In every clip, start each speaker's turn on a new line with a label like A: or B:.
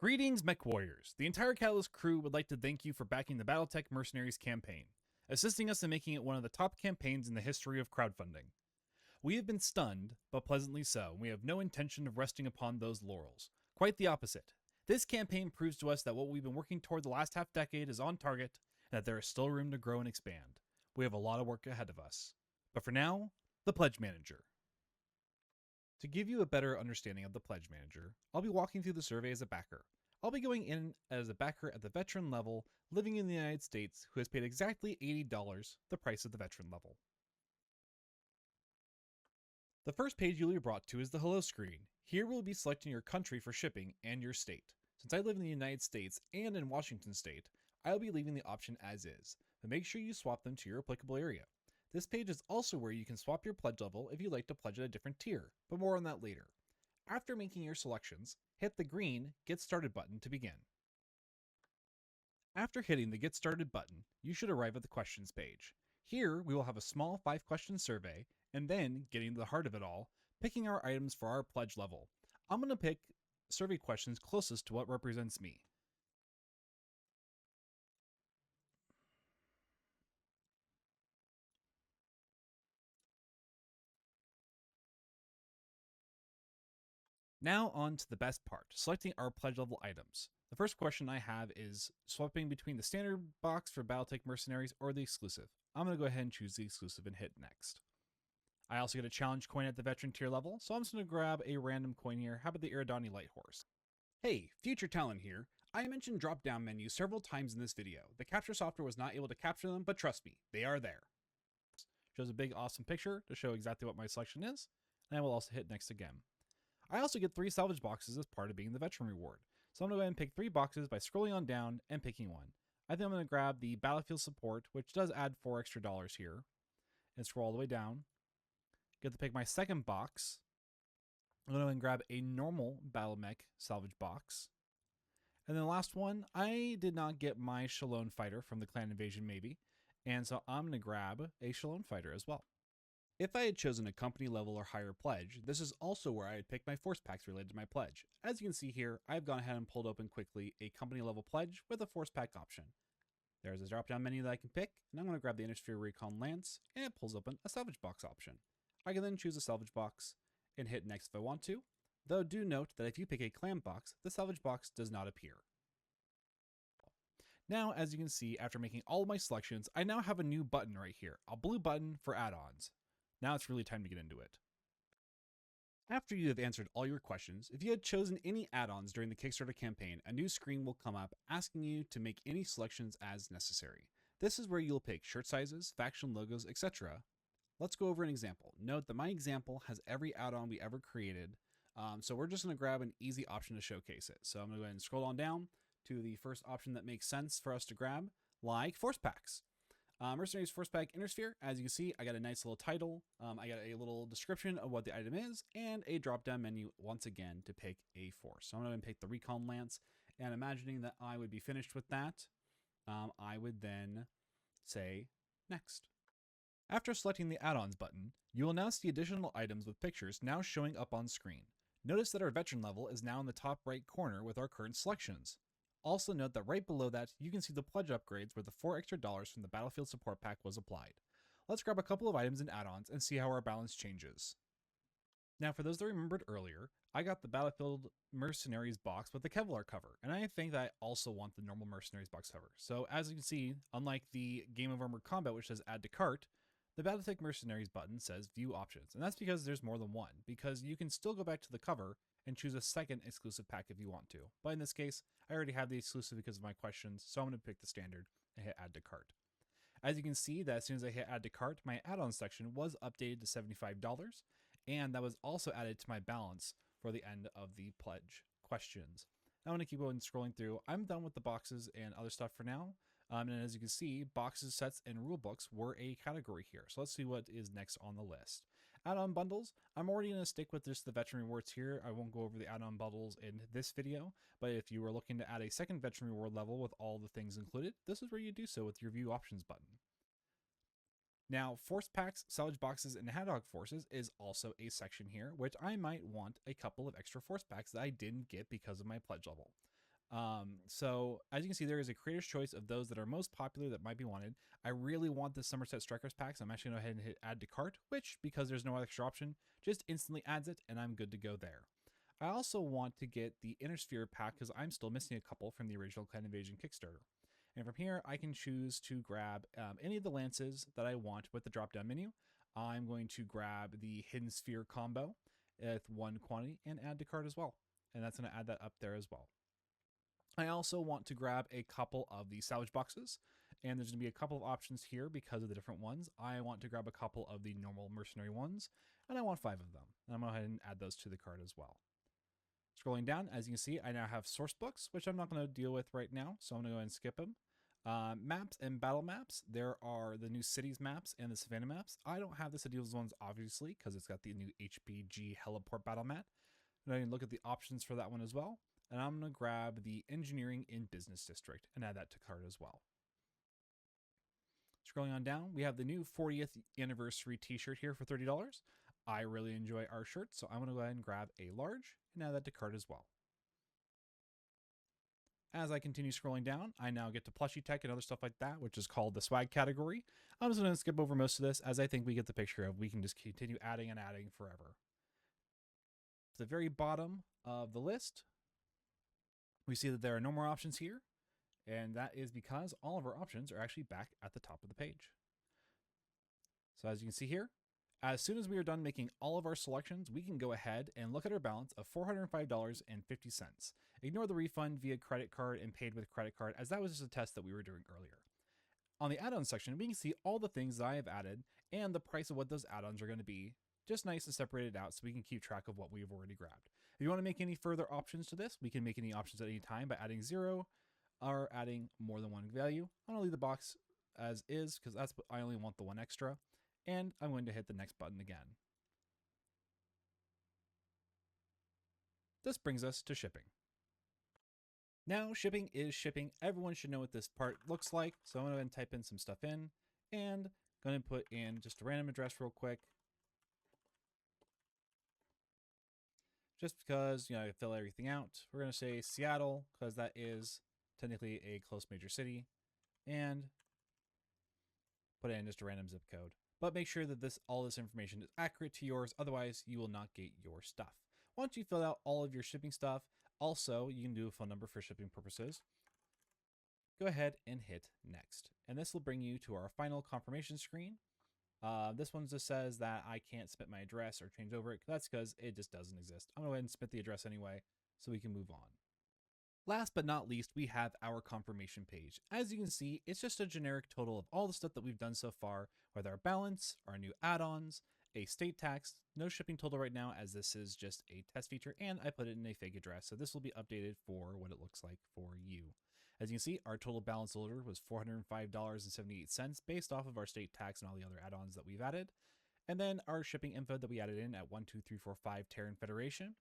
A: Greetings, Mech Warriors. The entire Catalyst crew would like to thank you for backing the Battletech Mercenaries campaign, assisting us in making it one of the top campaigns in the history of crowdfunding. We have been stunned, but pleasantly so, and we have no intention of resting upon those laurels. Quite the opposite. This campaign proves to us that what we've been working toward the last half-decade is on target, and that there is still room to grow and expand. We have a lot of work ahead of us. But for now, the Pledge Manager. To give you a better understanding of the Pledge Manager, I'll be walking through the survey as a backer. I'll be going in as a backer at the veteran level, living in the United States, who has paid exactly $80, the price of the veteran level. The first page you'll be brought to is the Hello screen. Here we'll be selecting your country for shipping and your state. Since I live in the United States and in Washington State, I'll be leaving the option as is, but make sure you swap them to your applicable area. This page is also where you can swap your pledge level if you'd like to pledge at a different tier, but more on that later. After making your selections, hit the green Get Started button to begin. After hitting the Get Started button, you should arrive at the questions page. Here, we will have a small 5-question survey, and then, getting to the heart of it all, picking our items for our pledge level. I'm going to pick survey questions closest to what represents me. Now on to the best part, selecting our pledge level items. The first question I have is swapping between the standard box for Battletech Mercenaries or the exclusive. I'm going to go ahead and choose the exclusive and hit next. I also get a challenge coin at the veteran tier level, so I'm just going to grab a random coin here. How about the Addons Light Horse? Hey, Future Talon here. I mentioned drop-down menus several times in this video. The capture software was not able to capture them, but trust me, they are there. Shows a big awesome picture to show exactly what my selection is, and I will also hit next again. I also get 3 salvage boxes as part of being the veteran reward. So I'm going to go ahead and pick 3 boxes by scrolling on down and picking one. I think I'm going to grab the Battlefield Support, which does add $4 extra here, and scroll all the way down. Get to pick my second box. I'm going to go ahead and grab a normal Battle Mech salvage box. And then the last one, I did not get my Shalom Fighter from the Clan Invasion maybe, and so I'm going to grab a Shalom Fighter as well. If I had chosen a company level or higher pledge, this is also where I had picked my force packs related to my pledge. As you can see here, I've gone ahead and pulled open quickly a company level pledge with a force pack option. There's a drop down menu that I can pick, and I'm going to grab the Intersphere Recon Lance, and it pulls open a salvage box option. I can then choose a salvage box and hit next if I want to, though do note that if you pick a clam box, the salvage box does not appear. Now, as you can see, after making all of my selections, I now have a new button right here, a blue button for add-ons. Now it's really time to get into it. After you have answered all your questions, if you had chosen any add-ons during the Kickstarter campaign, a new screen will come up asking you to make any selections as necessary. This is where you'll pick shirt sizes, faction logos, etc. Let's go over an example. Note that my example has every add-on we ever created, so we're just going to grab an easy option to showcase it. So I'm going to go ahead and scroll on down to the first option that makes sense for us to grab, like force packs. Mercenaries Force Pack Intersphere. As you can see, I got a nice little title. I got a little description of what the item is, and a drop-down menu once again to pick a force. So I'm going to pick the Recon Lance, and imagining that I would be finished with that, I would then say next. After selecting the add-ons button, you will now see additional items with pictures now showing up on screen. Notice that our veteran level is now in the top right corner with our current selections. Also note that right below that, you can see the pledge upgrades where the $4 extra from the Battlefield Support Pack was applied. Let's grab a couple of items and add-ons and see how our balance changes. Now for those that remembered earlier, I got the Battlefield Mercenaries box with the Kevlar cover, and I think that I also want the normal Mercenaries box cover. So as you can see, unlike the Game of Armored Combat which says Add to Cart, the Battletech Mercenaries button says View Options, and that's because there's more than one, because you can still go back to the cover and choose a second exclusive pack if you want to. But in this case, I already have the exclusive because of my questions, so I'm going to pick the standard and hit Add to Cart. As you can see, that as soon as I hit Add to Cart, my add-on section was updated to $75, and that was also added to my balance for the end of the pledge questions. Now I'm going to keep going scrolling through. I'm done with the boxes and other stuff for now. And as you can see, boxes, sets, and rulebooks were a category here. So let's see what is next on the list. Add-on bundles, I'm already going to stick with just the veteran rewards here. I won't go over the add-on bundles in this video, but if you were looking to add a second veteran reward level with all the things included, this is where you do so with your View Options button. Now, force packs, salvage boxes, and Hadog forces is also a section here, which I might want a couple of extra force packs that I didn't get because of my pledge level. So as you can see, there is a creator's choice of those that are most popular that might be wanted. I really want the Somerset Strikers pack, so I'm actually going to go ahead and hit add to cart, which, because there's no extra option, just instantly adds it, and I'm good to go there. I also want to get the Inner Sphere pack because I'm still missing a couple from the original Clan Invasion Kickstarter. And from here, I can choose to grab any of the lances that I want with the drop-down menu. I'm going to grab the Hidden Sphere combo with one quantity and add to cart as well. And that's going to add that up there as well. I also want to grab a couple of the salvage boxes, and there's going to be a couple of options here because of the different ones. I want to grab a couple of the normal mercenary ones, and I want 5 of them. And I'm going to go ahead and add those to the cart as well. Scrolling down, as you can see, I now have source books, which I'm not going to deal with right now, so I'm going to go ahead and skip them. Maps and battle maps. There are the new cities maps and the savannah maps. I don't have the cities ones, obviously, because it's got the new HPG heliport battle map. And I can look at the options for that one as well. And I'm going to grab the engineering in business district and add that to cart as well. Scrolling on down, we have the new 40th anniversary t-shirt here for $30. I really enjoy our shirt, so I'm going to go ahead and grab a large and add that to cart as well. As I continue scrolling down, I now get to plushie tech and other stuff like that, which is called the swag category. I'm just going to skip over most of this, as I think we get the picture of we can just continue adding and adding forever. To the very bottom of the list, we see that there are no more options here, and that is because all of our options are actually back at the top of the page. So as you can see here, as soon as we are done making all of our selections, we can go ahead and look at our balance of $405.50. Ignore the refund via credit card and paid with credit card, as that was just a test that we were doing earlier. On the add-ons section, we can see all the things that I have added and the price of what those add-ons are going to be, just nice and separated out so we can keep track of what we've already grabbed. If you want to make any further options to this, we can make any options at any time by adding 0 or adding more than one value. I'm going to leave the box as is because that's I only want the one extra. And I'm going to hit the next button again. This brings us to shipping. Now shipping is shipping. Everyone should know what this part looks like. So I'm going to go ahead and type in some stuff in and going to put in just a random address real quick. Just because, I fill everything out. We're going to say Seattle because that is technically a close major city, and put in just a random zip code. But make sure that all this information is accurate to yours, otherwise you will not get your stuff. Once you fill out all of your shipping stuff, also you can do a phone number for shipping purposes. Go ahead and hit next. And this will bring you to our final confirmation screen. This one just says that I can't submit my address or change over it. That's because it just doesn't exist. I'm going to go ahead and submit the address anyway so we can move on. Last but not least, we have our confirmation page. As you can see, it's just a generic total of all the stuff that we've done so far, with our balance, our new add-ons, a state tax, no shipping total right now as this is just a test feature, and I put it in a fake address, so this will be updated for what it looks like for you. As you can see, our total balance order was $405.78 based off of our state tax and all the other add-ons that we've added. And then our shipping info that we added in at 12345 Terran Federation.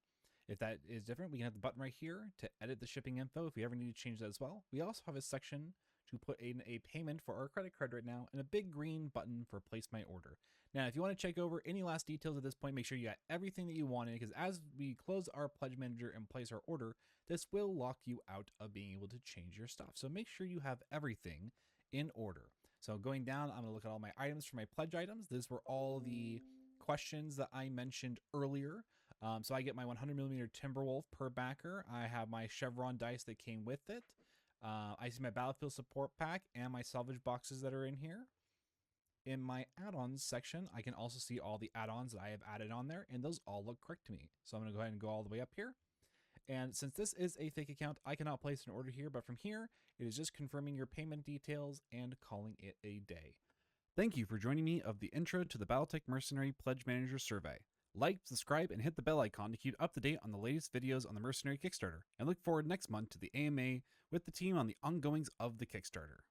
A: If that is different, we can have the button right here to edit the shipping info if we ever need to change that as well. We also have a section to put in a payment for our credit card right now and a big green button for place my order. Now, if you want to check over any last details at this point, make sure you got everything that you wanted, because as we close our pledge manager and place our order, this will lock you out of being able to change your stuff. So make sure you have everything in order. So going down, I'm going to look at all my items for my pledge items. These were all the questions that I mentioned earlier. So I get my 100mm Timberwolf per backer. I have my Chevron dice that came with it. I see my Battlefield support pack and my salvage boxes that are in here. In my add-ons section, I can also see all the add-ons that I have added on there, and those all look correct to me. So I'm going to go ahead and go all the way up here. And since this is a fake account, I cannot place an order here, but from here, it is just confirming your payment details and calling it a day. Thank you for joining me of the intro to the Battletech Mercenary Pledge Manager Survey. Like, subscribe, and hit the bell icon to keep up to date on the latest videos on the Mercenary Kickstarter, and look forward next month to the AMA with the team on the ongoings of the Kickstarter.